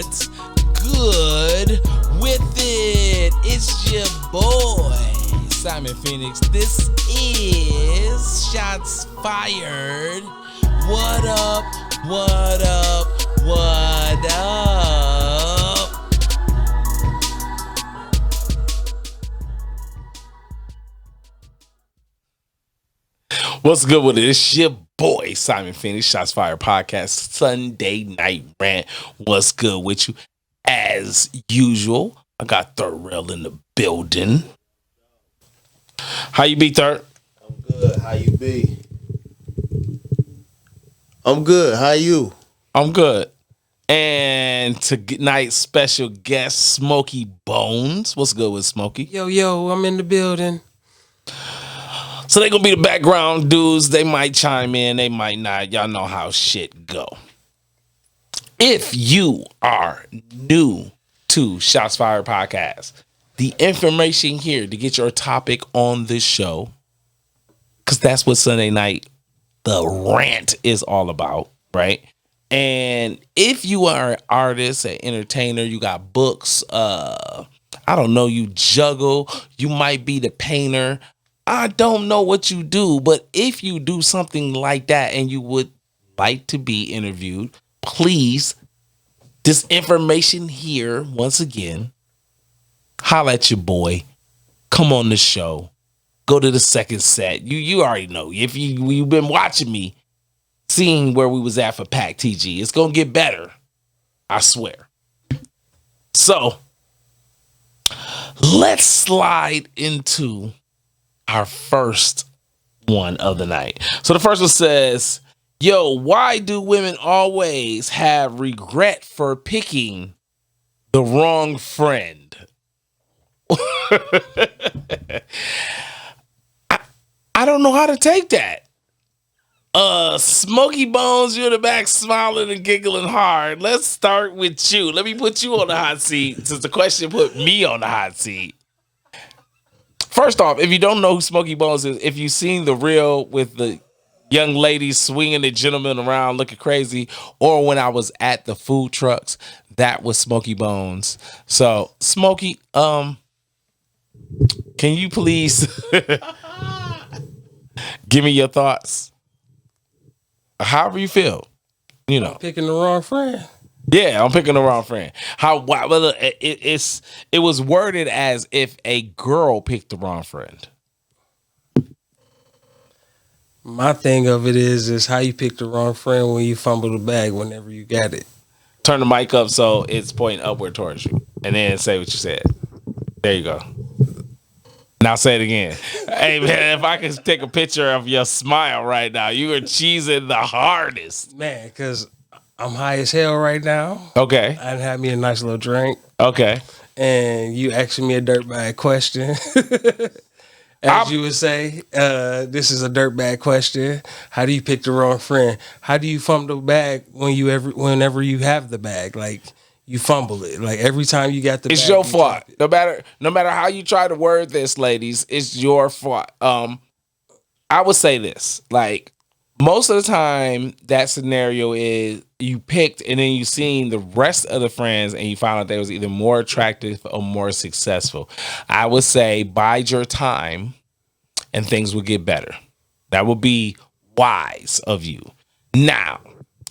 What's good with it? It's your boy, Simon Phoenix. This is Shots Fired. What up? What up? What up? What's good with it? It's your boy, Simon Phoenix, Shots Fired Podcast, Sunday Night Rant. What's good with you? As usual, I got Thurrell in the building. How you be, Thur? I'm good. How you be? I'm good. How you? I'm good. And tonight's special guest, Smokey Bones. What's good with Smokey? Yo, I'm in the building. So they gonna be the background dudes. They might chime in, they might not. Y'all know how shit go. If you are new to Shots Fired Podcast, the information here to get your topic on this show, because that's what Sunday night, the rant is all about, right? And if you are an artist, an entertainer, you got books, I don't know, you juggle, you might be the painter. I don't know what you do, but if you do something like that and you would like to be interviewed, please, this information here, once again, holla at your boy, come on the show, go to the second set. You already know. If you've been watching me, seeing where we was at for Pack TG, it's going to get better. I swear. So, let's slide into our first one of the night. So the first one says, yo, why do women always have regret for picking the wrong friend? I don't know how to take that. Smokey Bones, you're in the back smiling and giggling hard. Let's start with you. Let me put you on the hot seat since the question put me on the hot seat. First off, if you don't know who Smokey Bones is, if you've seen the reel with the young ladies swinging the gentleman around looking crazy, or when I was at the food trucks, that was Smokey Bones. So, Smokey, can you please give me your thoughts? However you feel, you know. Picking the wrong friend. Yeah, I'm picking the wrong friend. Well, it was worded as if a girl picked the wrong friend. My thing of it is how you pick the wrong friend when you fumble the bag whenever you got it. Turn the mic up so it's pointing upward towards you, and then say what you said. There you go. Now say it again. Hey man, if I could take a picture of your smile right now, you are cheesing the hardest. Man, because I'm high as hell right now. Okay. I had me a nice little drink. Okay. And you asking me a dirtbag question. You would say, this is a dirtbag question. How do you pick the wrong friend? How do you fumble the bag whenever you have the bag? Like you fumble it. Like every time you got the bag. It's your fault. No matter how you try to word this, ladies, it's your fault. I would say this. Like most of the time that scenario is you picked and then you seen the rest of the friends and you found out they was either more attractive or more successful. I would say bide your time and things will get better. That would be wise of you. Now,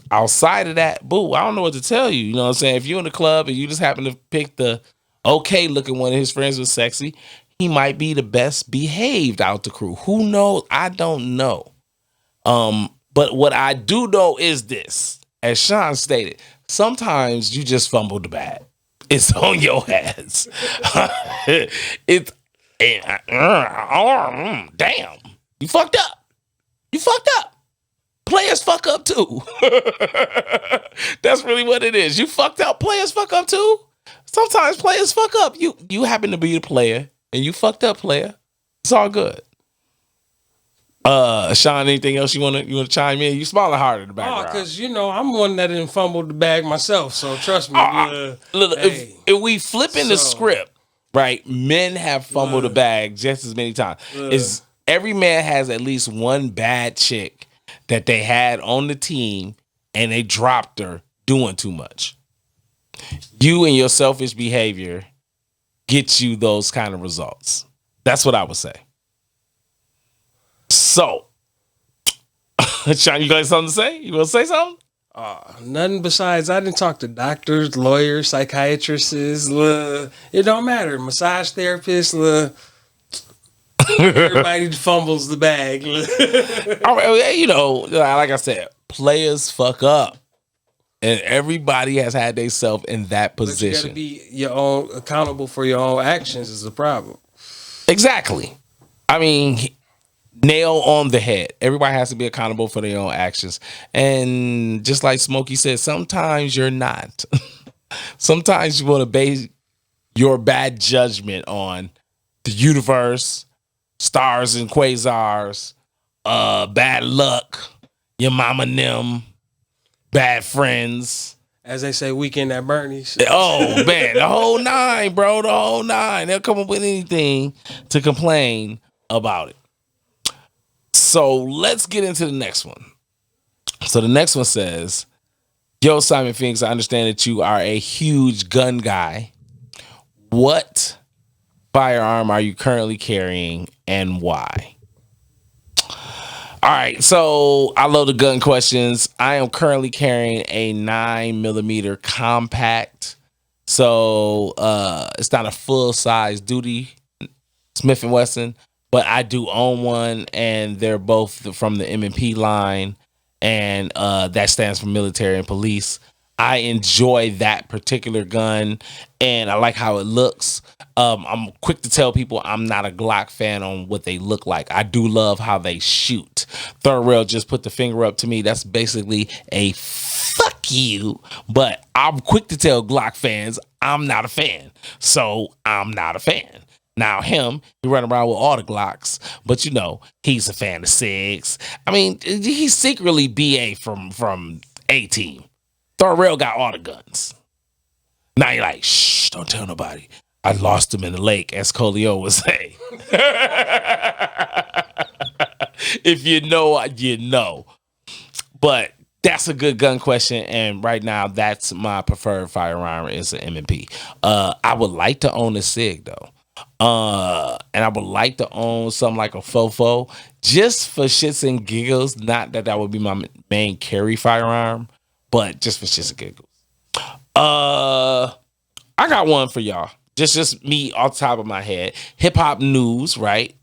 outside of that, boo, I don't know what to tell you. You know what I'm saying? If you're in the club and you just happen to pick the okay looking one of his friends was sexy, he might be the best behaved out the crew. Who knows? I don't know. But what I do know is this, as Sean stated, sometimes you just fumble the bag. It's on your ass. Damn. You fucked up. Players fuck up too. That's really what it is. You fucked up. Players fuck up too. Sometimes players fuck up. You happen to be the player and you fucked up, player. It's all good. Sean, anything else you want to chime in? You smiling hard in the background. Because I'm one that didn't fumble the bag myself. So trust me. If we flip in the script, right? Men have fumbled the bag just as many times. Is every man has at least one bad chick that they had on the team and they dropped her doing too much. You and your selfish behavior get you those kind of results. That's what I would say. So, Sean, you got something to say? You want to say something? Nothing besides I didn't talk to doctors, lawyers, psychiatrists. It don't matter. Massage therapists. Everybody fumbles the bag. All right, you know, like I said, players fuck up. And everybody has had themselves in that position. But you gotta be your own accountable for your own actions is the problem. Exactly. I mean, nail on the head. Everybody has to be accountable for their own actions. And just like Smokey said, sometimes you're not. Sometimes you want to base your bad judgment on the universe, stars and quasars, bad luck, your mama and them, bad friends. As they say, weekend at Bernie's. Oh, man, the whole nine, bro, the whole nine. They'll come up with anything to complain about it. So let's get into the next one. So the next one says, yo, Simon Phoenix, I understand that you are a huge gun guy. What firearm are you currently carrying and why? All right, so I love the gun questions. I am currently carrying a 9mm compact. So it's not a full-size duty Smith & Wesson, but I do own one, and they're both from the M&P line, and that stands for military and police. I enjoy that particular gun, and I like how it looks. I'm quick to tell people I'm not a Glock fan on what they look like. I do love how they shoot. Third Rail just put the finger up to me. That's basically a fuck you. But I'm quick to tell Glock fans I'm not a fan. So I'm not a fan. Now him, he run around with all the Glocks, but you know, he's a fan of SIGs. I mean, he's secretly BA from A-Team. Third Rail got all the guns. Now you're like, shh, don't tell nobody. I lost him in the lake, as Colio would say. If you know, you know. But that's a good gun question, and right now, that's my preferred firearm is an M&P. I would like to own a SIG, though. And I would like to own something like a Fofo, just for shits and giggles. Not that that would be my main carry firearm, but just for shits and giggles. I got one for y'all. Just me off the top of my head. Hip hop news, right?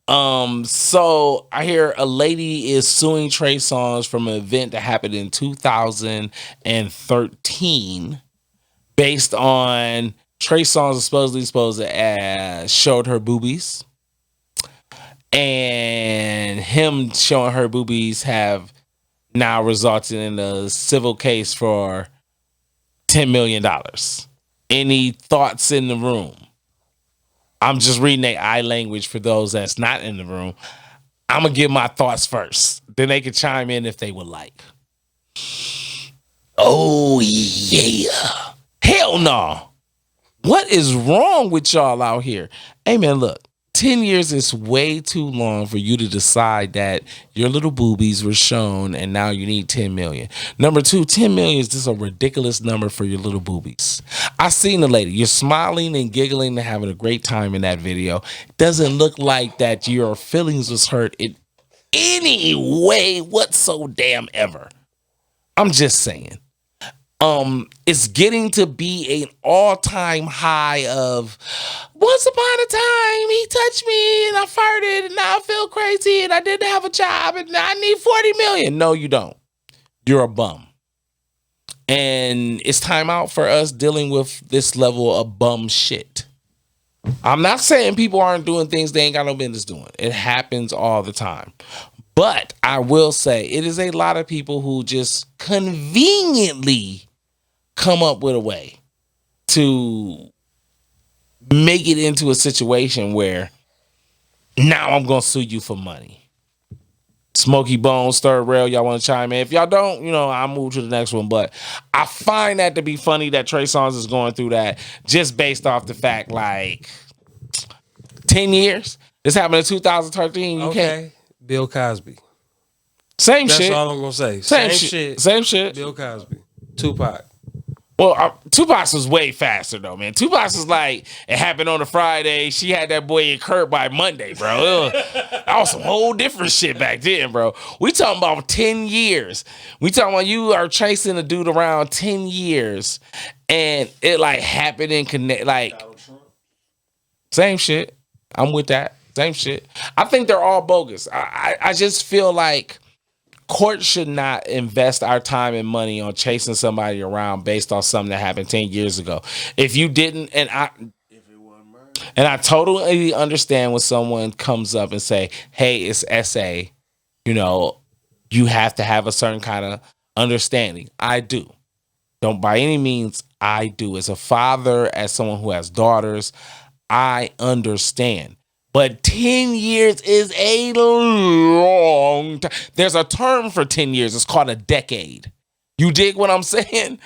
So I hear a lady is suing Trey Songz from an event that happened in 2013 based on Trey Songz supposed to showed her boobies. And him showing her boobies have now resulted in a civil case for $10 million. Any thoughts in the room? I'm just reading their eye language for those that's not in the room. I'm going to give my thoughts first. Then they can chime in if they would like. Oh, yeah. Hell no. What is wrong with y'all out here? Hey, man, look. 10 years is way too long for you to decide that your little boobies were shown and now you need 10 million. Number two, 10 million is just a ridiculous number for your little boobies. I seen the lady. You're smiling and giggling and having a great time in that video. It doesn't look like that your feelings was hurt in any way whatsoever. I'm just saying. It's getting to be an all-time high of once upon a time he touched me and I farted and now I feel crazy and I didn't have a job and I need 40 million. No, you don't. You're a bum. And it's time out for us dealing with this level of bum shit. I'm not saying people aren't doing things they ain't got no business doing. It happens all the time. But I will say it is a lot of people who just conveniently come up with a way to make it into a situation where now I'm going to sue you for money. Smokey Bones, Third Rail, y'all want to chime in? If y'all don't, you know, I'll move to the next one. But I find that to be funny that Trey Songz is going through that just based off the fact, like, 10 years? This happened in 2013. You can't. Bill Cosby. Same That's shit. all I'm going to say. Same shit. Same shit. Bill Cosby. Tupac. Well, Tupac's was way faster though, man. Tupac's was like it happened on a Friday. She had that boy in Kurt by Monday, bro. That was some whole different shit back then, bro. We talking about 10 years. We talking about you are chasing a dude around 10 years, and it like happened in connect like same shit. I'm with that. Same shit. I think they're all bogus. I just feel like court should not invest our time and money on chasing somebody around based on something that happened 10 years ago. If you didn't, and I totally understand when someone comes up and say, hey, it's SA, you know, you have to have a certain kind of understanding. I do. Don't by any means, I do. As a father, as someone who has daughters, I understand. But 10 years is a long time. There's a term for 10 years. It's called a decade. You dig what I'm saying?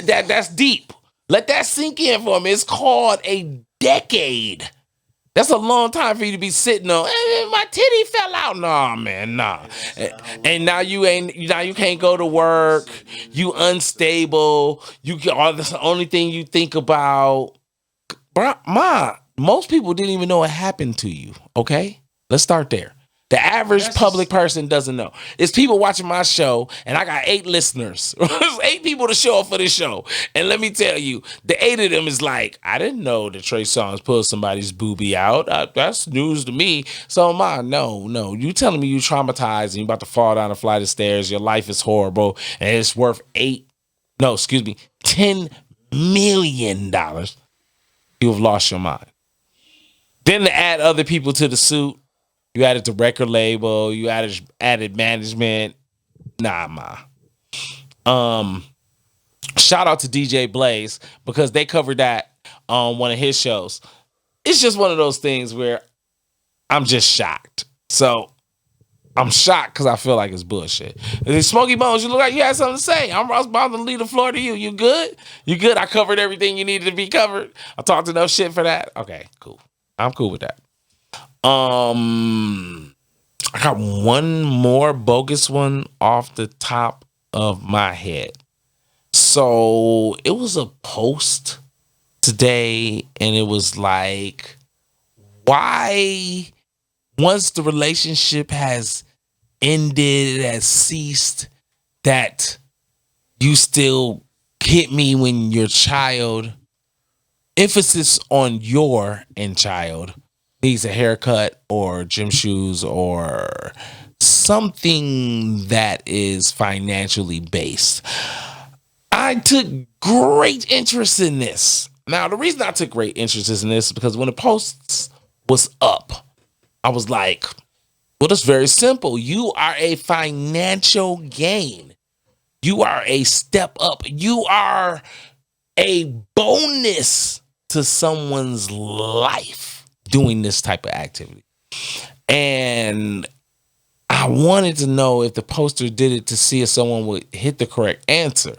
That's deep. Let that sink in for me. It's called a decade. That's a long time for you to be sitting on. My titty fell out. Nah, man, nah. And now you can't go to work. You unstable. That's the only thing you think about. Bro, most people didn't even know what happened to you. Okay, let's start there. The average public person doesn't know. It's people watching my show, and I got 8 listeners. There's 8 people to show up for this show. And let me tell you, the 8 of them is like, I didn't know that Trey Songz pulled somebody's boobie out. That's news to me. So am I. No. You telling me you traumatized and you about to fall down a flight of stairs. Your life is horrible, and it's worth $10 million. You have lost your mind. Then to add other people to the suit, you added the record label, you added management. Nah. Shout out to DJ Blaze because they covered that on one of his shows. It's just one of those things where I'm just shocked. So I'm shocked because I feel like it's bullshit. Smokey Bones, you look like you had something to say. I was about to leave the floor to you. You good? You good? I covered everything you needed to be covered. I talked enough shit for that. Okay, cool. I'm cool with that. I got one more bogus one off the top of my head. So it was a post today, and it was like, why, once the relationship has ended, has ceased, that you still hit me when your child, emphasis on your and child, needs a haircut or gym shoes or something that is financially based. I took great interest in this. Now, the reason I took great interest in this is because when the post was up, I was like, well, it's very simple. You are a financial gain. You are a step up. You are a bonus to someone's life doing this type of activity. And I wanted to know if the poster did it to see if someone would hit the correct answer.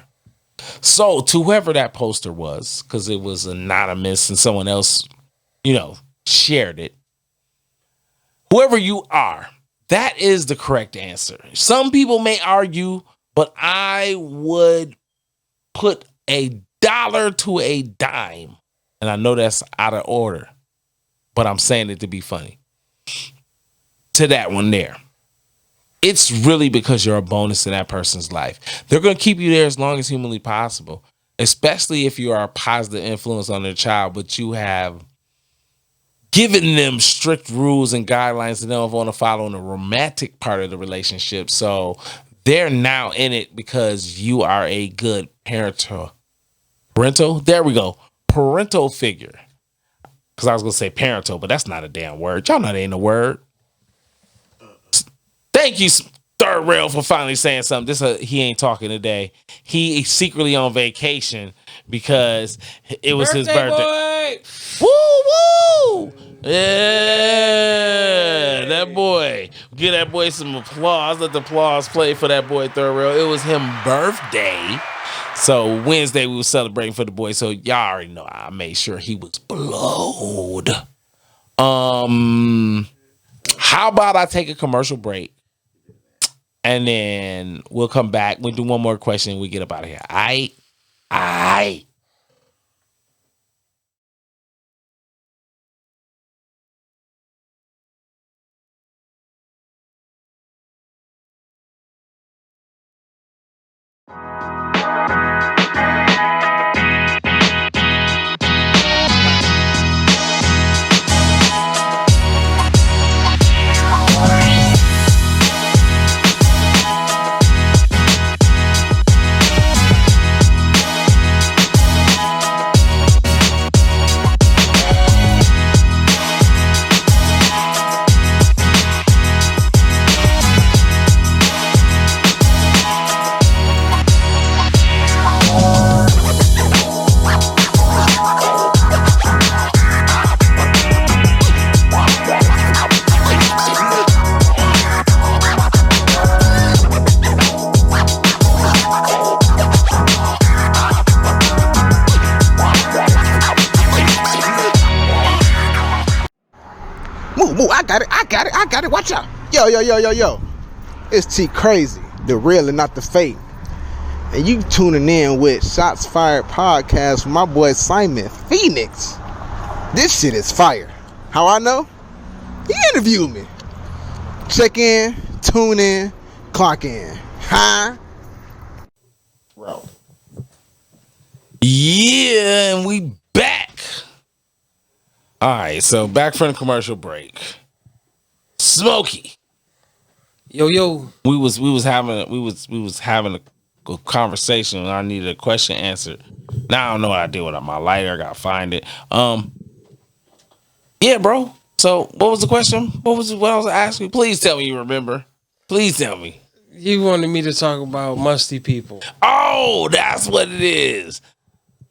So to whoever that poster was, because it was anonymous and someone else, shared it. Whoever you are, that is the correct answer. Some people may argue, but I would put $1 to a dime. And I know that's out of order, but I'm saying it to be funny. To that one there. It's really because you're a bonus in that person's life. They're going to keep you there as long as humanly possible, especially if you are a positive influence on their child, but you have given them strict rules and guidelines that they don't want to follow in the romantic part of the relationship. So they're now in it because you are a good parental. There we go. Parental figure. Because I was going to say parental, but that's not a damn word. Y'all know that ain't a word. Thank you, Third Rail, for finally saying something. He ain't talking today. He is secretly on vacation because it was his birthday. Boy. Woo! Yeah, that boy. Give that boy some applause. Let the applause play for that boy, Third Rail. It was him birthday. So Wednesday we were celebrating for the boy. So y'all already know I made sure he was blowed. How about I take a commercial break? And then we'll come back. We'll do one more question and we get up out of here. All right. Aight. Move. I got it. Watch out. Yo. It's T Crazy, the real and not the fake. And you tuning in with Shots Fired Podcast with my boy Simon Phoenix. This shit is fire. How I know? He interviewed me. Check in, tune in, clock in. Huh? Bro. Yeah, and we back. All right, so back from the commercial break. Smokey. Yo. We was having a conversation and I needed a question answered. Now I don't know what I did with my lighter. I gotta find it. Yeah, bro. So what was the question? What I was asking? Please tell me you remember. Please tell me. You wanted me to talk about musty people. Oh, that's what it is.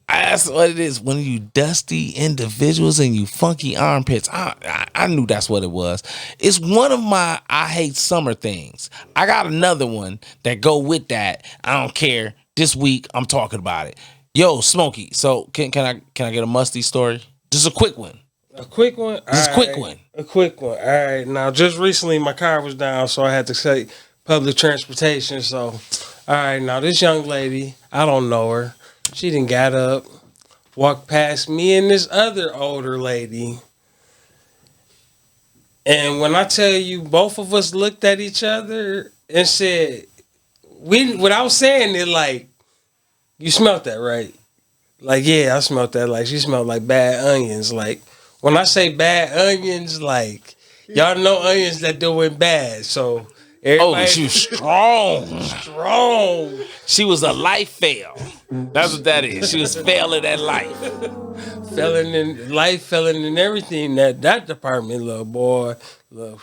That's what it is. When you dusty individuals and you funky armpits, I knew that's what it was. It's one of my I hate summer things. I got another one that go with that. I don't care. This week I'm talking about it. Yo, Smokey. So can I get a musty story? Just a quick one. A quick one? Just a quick one. A quick one. All right. Now, just recently my car was down, so I had to take public transportation. So, all right. Now, this young lady, I don't know her. She done got up, walked past me and this other older lady. And when I tell you, both of us looked at each other and said, without saying it, like, you smelt that, right? Like, yeah, I smelt that. Like, she smelled like bad onions. Like, when I say bad onions, like, y'all know onions that doing bad. So, everybody, she was strong. strong. She was a life fail. That's what that is. She was failing at life. Failing in life, failing in everything. That department, little boy, little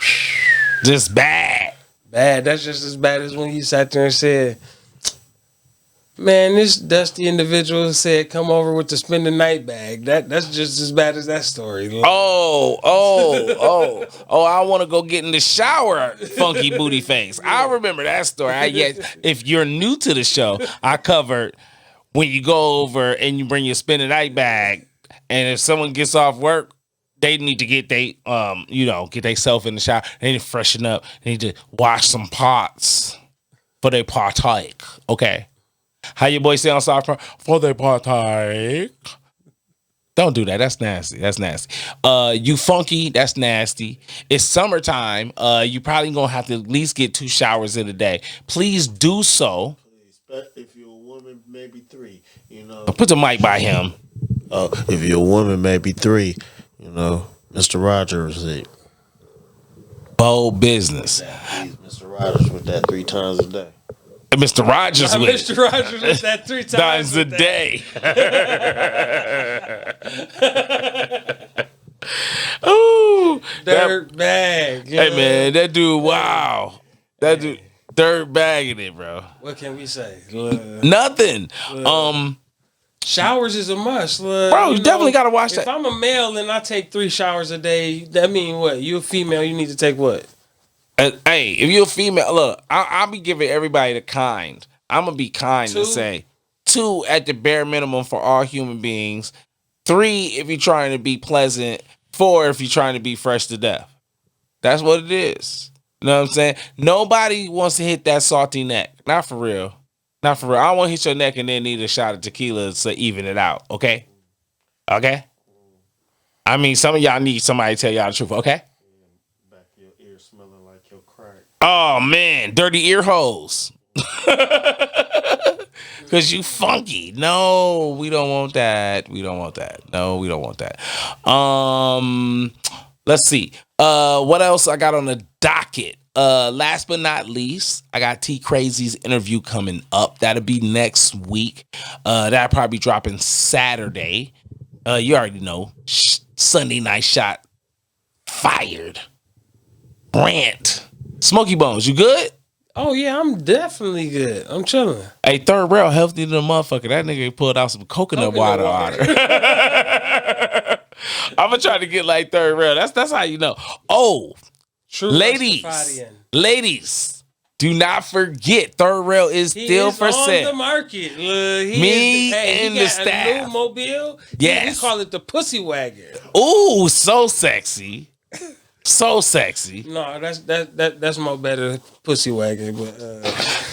Just bad. bad. That's just as bad as when you sat there and said, man, this dusty individual said, come over with the spend the night bag. That's just as bad as that story. Oh, I want to go get in the shower, funky booty face. I remember that story. If you're new to the show, I covered when you go over and you bring your spend the night bag, and if someone gets off work, they need to get get themselves in the shower. They need to freshen up. They need to wash some pots for their partake. Okay. How your boy say on South Park? For their partake. Don't do that. That's nasty. You funky. That's nasty. It's summertime. You probably gonna have to at least get 2 showers in a day. Please do so. If you're a woman, maybe 3. Put the mic by him. If you're a woman, maybe 3. Mr. Rogers it. Bold business. Mr. Rogers with that 3 times a day. Mr. Rogers with Mr. Rogers with that 3 times a day. Ooh, dirt bag. Hey man, that dude. Wow, that dude dirt bagging it, bro. What can we say? Nothing. Showers is a must. Bro, you definitely gotta watch that. If I'm a male and I take 3 showers a day, that mean what? You a female, you need to take what? Hey, if you're a female, look, I'll be giving everybody the kind. I'm gonna be kind 2? and say 2 at the bare minimum for all human beings. 3 if you're trying to be pleasant. 4 if you're trying to be fresh to death. That's what it is. You know what I'm saying? Nobody wants to hit that salty neck. Not for real. Not for real. I don't want to hit your neck and then need a shot of tequila to even it out. Okay? Okay? I mean, some of y'all need somebody to tell y'all the truth. Okay? Back of your ear smelling like your crack. Oh, man. Dirty ear holes. Because you funky. No, we don't want that. We don't want that. No, we don't want that. Let's see. What else I got on the docket? Last but not least, I got T Crazy's interview coming up. That'll be next week. That'll probably be dropping Saturday. You already know. Sunday Night Shot. Fired. Brant. Smokey Bones, you good? Oh yeah, I'm definitely good. I'm chilling. Hey, Third Rail healthy than a motherfucker. That nigga pulled out some coconut water on her. I'm gonna try to get like Third Rail. That's how you know. Oh, True ladies, do not forget Third Rail is still for on sale. the market. Me and he the got staff. a new mobile. Yes. We call it the Pussy Wagon. Ooh, so sexy. So sexy. No, that's Mo Better Pussy Wagon. But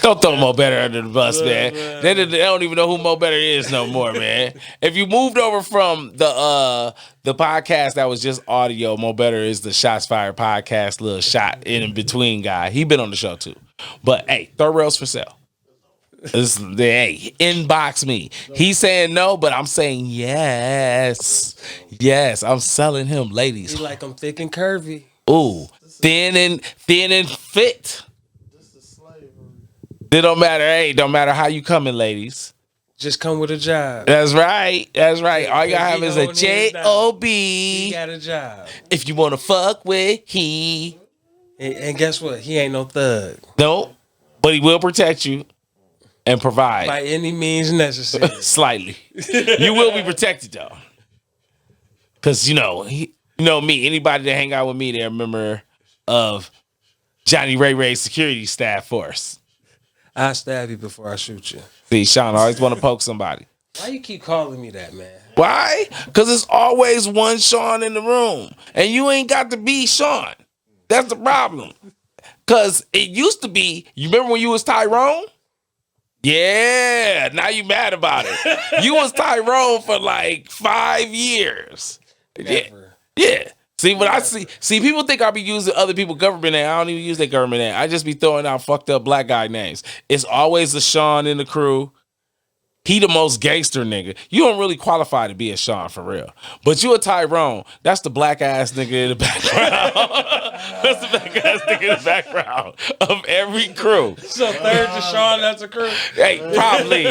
Don't throw Mo Better under the bus, man. They don't even know who Mo Better is no more, man. If you moved over from the podcast that was just audio, Mo Better is the Shots Fired podcast, little shot in between guy. He been on the show too. But hey, Third Rail's for sale. Hey, inbox me. He's saying no, but I'm saying yes. Yes, I'm selling him, ladies. he like I'm thick and curvy. Ooh, thin and fit. This is slavery. It don't matter. Hey, don't matter how you coming, ladies. Just come with a job. That's right. That's right. All you gotta have is a He got J-O-B. a job. If you wanna fuck with he. And guess what? He ain't no thug. No, but he will protect you and provide By any means necessary. slightly. You will be protected though. Cause you know me. Anybody that hang out with me, they're a member of Johnny Ray Ray's security staff force. I'll stab you before I shoot you. See, Sean always want to poke somebody. Why you keep calling me that, man? Why? Because it's always one Sean in the room. And you ain't got to be Sean. That's the problem. Because it used to be, you remember when you was Tyrone? Yeah, now you mad about it. You was Tyrone for like 5 years. Never. Yeah. See, what I see, people think I be using other people's government name. I don't even use their government name. I just be throwing out fucked up black guy names. It's always the Sean in the crew. He the most gangster nigga. You don't really qualify to be a Sean for real. But you a Tyrone. That's the black ass nigga in the background. That's the black ass nigga in the background of every crew. So third to Sean, that's a crew. Hey, probably.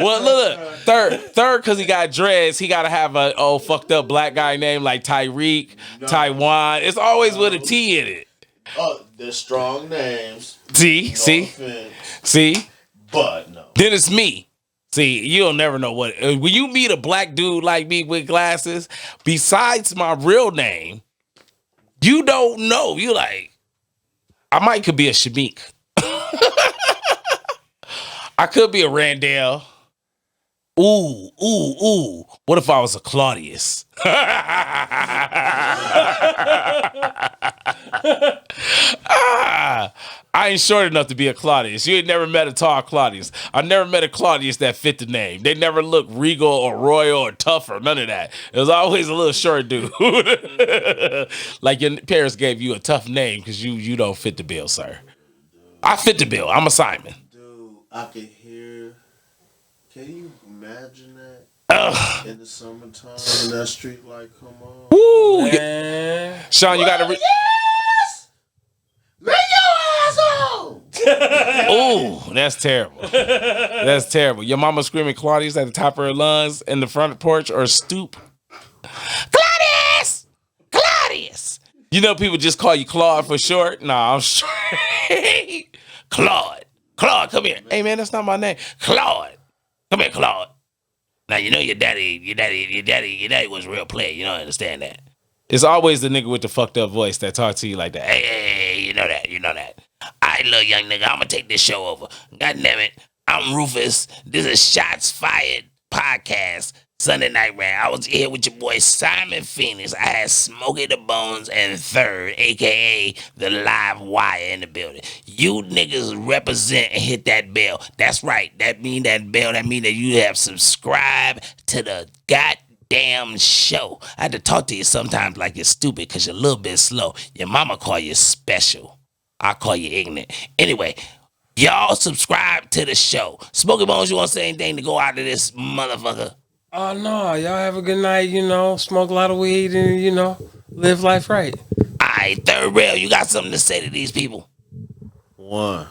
Well, look, third, because he got dreads, he got to have a fucked up black guy name like Tyreek, Taiwan. It's always with a T in it. Oh, they're strong names. See, No see, offense, see. but no. Then it's me. See, you'll never know what. When you meet a black dude like me with glasses, besides my real name, you don't know. You like, I could be a Shamik. I could be a Randall. Ooh. What if I was a Claudius? I ain't short enough to be a Claudius. You ain't never met a tall Claudius. I never met a Claudius that fit the name. They never looked regal or royal or tough or none of that. It was always a little short dude. Like your parents gave you a tough name because you don't fit the bill, sir. I fit the bill. I'm a Simon. Dude, I can hear. Can you imagine that? Ugh. In the summertime, in that street light come on. Woo. Man. Sean, you got to. Yes! Bring your ass home! Ooh, that's terrible. That's terrible. Your mama screaming Claudius at the top of her lungs in the front porch or stoop. Claudius! Claudius! You know people just call you Claude for short? Nah, I'm straight. Claude, come here. Hey man, that's not my name. Claude. Come here, Claude. Now you know your daddy was a real player. You don't understand that. It's always the nigga with the fucked up voice that talk to you like that. Hey, you know that. All right, little young nigga, I'm gonna take this show over. God damn it, I'm Rufus. This is Shots Fired podcast. Sunday Night Rant. I was here with your boy Simon Phoenix. I had Smokey the Bones and Third, aka the Live Wire, in the building. You niggas represent and hit that bell. That's right. That mean that bell. That mean that you have subscribed to the goddamn show. I had to talk to you sometimes like you're stupid because you're a little bit slow. Your mama call you special. I call you ignorant. Anyway, y'all subscribe to the show. Smokey Bones, you want to say anything to go out of this motherfucker? Oh no, y'all have a good night, smoke a lot of weed and live life right. Alright, Third Rail, you got something to say to these people? One.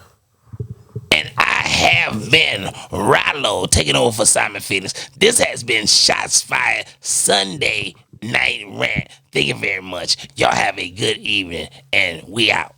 And I have been Rallo taking over for Simon Phoenix. This has been Shots Fired Sunday Night Rant. Thank you very much. Y'all have a good evening, and we out.